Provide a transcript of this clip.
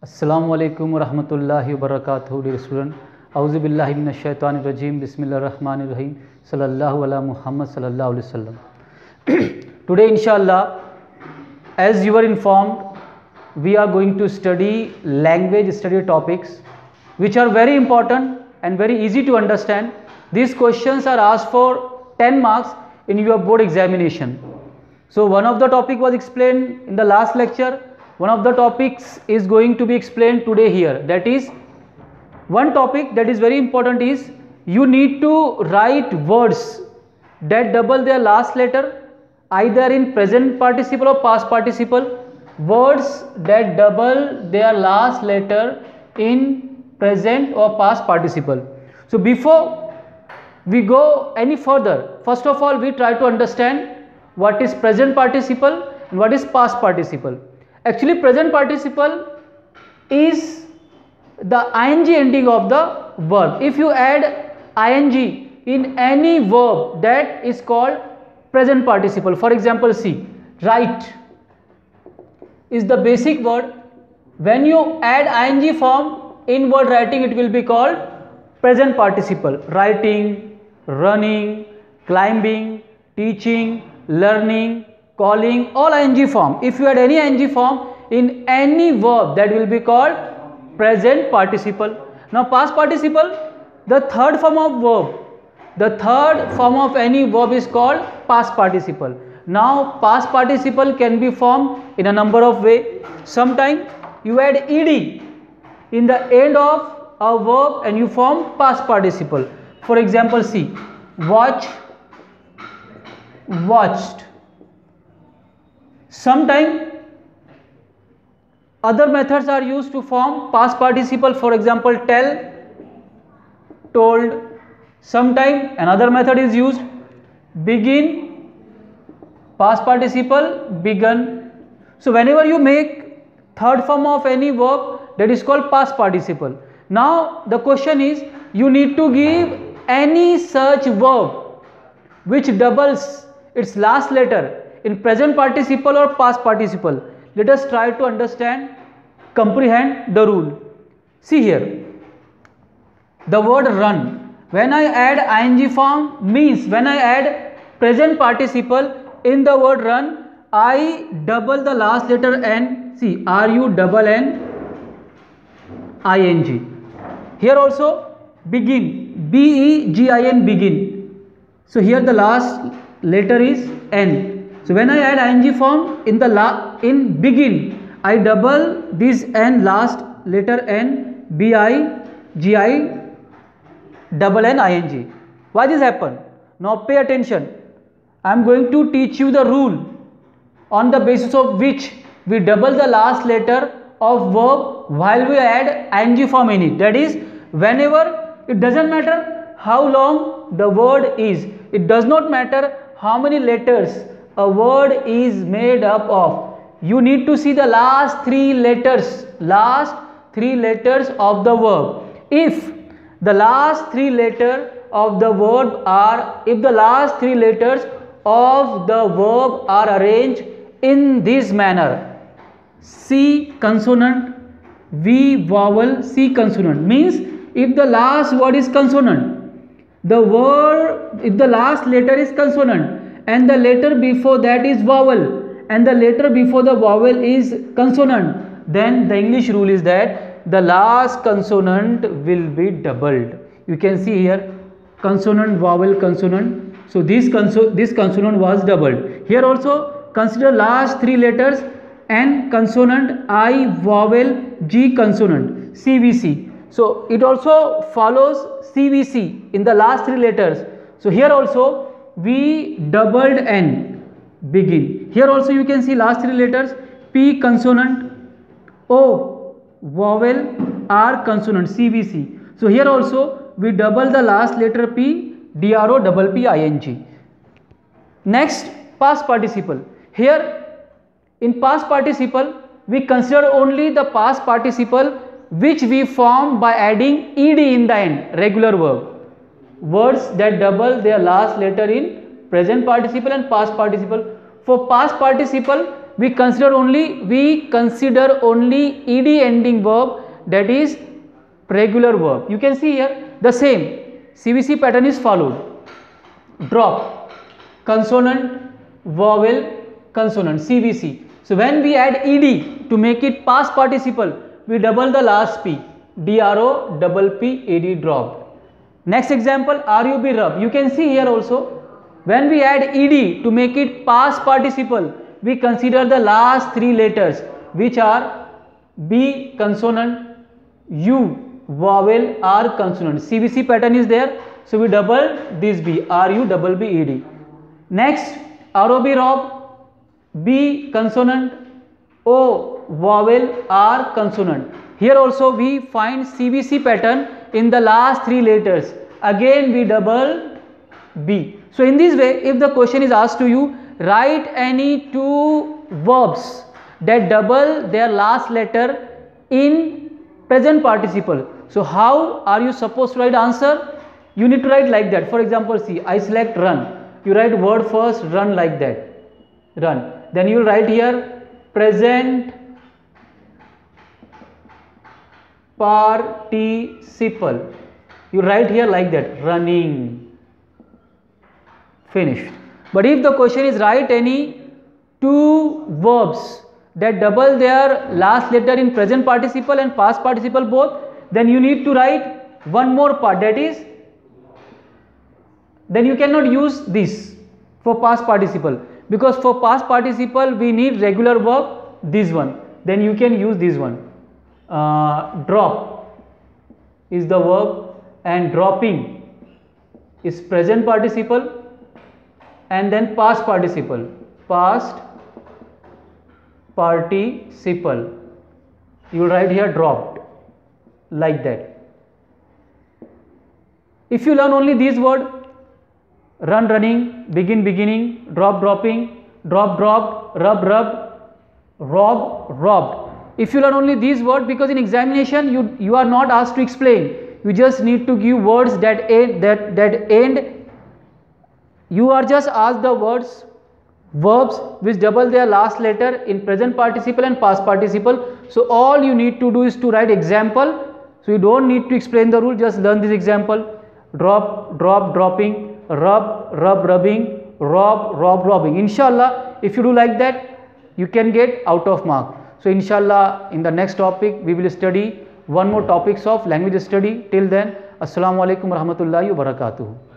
अस्सलामुअलैकुम वरहमतुल्लाहि वबरकातुहू dear student औज़ु बिल्लाहि मिनश शैतानिर रजीम बिस्मिल्लाहिर्रहमानिर रहीम सल्लल्लाहु अला मुहम्मद सल्लल्लाहु अलैहि वसल्लम। Today inshallah, as you were informed, we are going to study language study topics which are very important and very easy to understand. These questions are asked for 10 marks in your board examination. So one of the topic was explained in the last lecture. One of the topics is going to be explained today here. That is, one topic that is very important is you need to write words that double their last letter either in present participle or past participle. Words that double their last letter in present or past participle. So before we go any further, first of all we try to understand what is present participle and what is past participle. Actually, present participle is the ing ending of the verb. If you add ing in any verb, that is called present participle. For example, see, write is the basic word. When you add ing form in word writing, it will be called present participle. Writing, running, climbing, teaching, learning, calling, all ing form. If you add any ing form in any verb, that will be called present participle. Now past participle, the third form of verb, the third form of any verb is called past participle. Now past participle can be formed in a number of ways. Sometimes you add ed in the end of a verb and you form past participle. For example, see, watch, watched. Sometimes other methods are used to form past participle. For example, tell, told. Sometimes another method is used, begin, past participle, begun. So whenever you make third form of any verb, that is called past participle. Now the question is, you need to give any such verb which doubles its last letter in present participle or past participle. Let us try to understand, comprehend the rule. See here, the word run, when I add ing form, means when I add present participle in the word run, I double the last letter n. See, ru double n ing. Here also begin, begin, begin. So here the last letter is n. So when I add ing form in the in begin, I double this n last letter n, gi double n ing. Why this happen? Now pay attention. I am going to teach you the rule on the basis of which we double the last letter of verb while we add ing form in it. That is, whenever, it doesn't matter how long the word is, it does not matter how many letters a word is made up of, you need to see the last three letters of the verb. If the last three letters of the verb are arranged in this manner, C consonant, V vowel, C consonant, means if the last word is consonant, if the last letter is consonant and the letter before that is vowel and the letter before the vowel is consonant, then the English rule is that the last consonant will be doubled. You can see here, consonant, vowel, consonant. So this consonant was doubled. Here also consider last three letters, N consonant, I vowel, G consonant, CVC. So it also follows CVC in the last three letters. So here also we doubled N, begin. Here also you can see last three letters, P consonant, O vowel, R consonant, CVC. So here also we double the last letter P, DRO double P ing. Next, past participle. Here in past participle we consider only the past participle which we form by adding ed in the end, regular verb. Words that double their last letter in present participle and past participle. For past participle, we consider only ed ending verb, that is regular verb. You can see here the same CVC pattern is followed. Drop, consonant, vowel, consonant, CVC. So when we add ed to make it past participle, we double the last p, DRO double P, ed, dropped. Next example, RUB, rub. You can see here also, when we add ed to make it past participle, we consider the last three letters, which are B consonant, U vowel, R consonant. CVC pattern is there, so we double this B, RU double B, ed. Next, ROB, rob, B consonant, O vowel, R consonant. Here also we find CVC pattern in the last three letters. Again we double B. So in this way, if the question is asked to you, write any two verbs that double their last letter in present participle. So how are you supposed to write answer? You need to write like that. For example, see, I select run. You write word first, run, like that. Run. Then you will write here present participle. You write here like that, running. Finished. But if the question is write any two verbs that double their last letter in present participle and past participle both, then you need to write one more part, that is, then you cannot use this for past participle, because for past participle we need regular verb, this one. Then you can use this one. Drop is the verb and dropping is present participle, and then past participle, past participle. You will write here dropped, like that. If you learn only these words, run, running, begin, beginning, drop, dropping, drop, dropped, rub, rubbed, rob, robbed. If you learn only these words, because in examination you are not asked to explain, you just need to give words that end. You are just asked the words, verbs which double their last letter in present participle and past participle. So all you need to do is to write example. So you don't need to explain the rule, just learn this example. Drop, drop, dropping, rub, rub, rubbing, rob, rob, robbing. Inshallah, if you do like that, you can get out of mark. So inshallah, in the next topic we will study one more topics of language study. Till then, assalamu alaikum warahmatullahi wabarakatuh.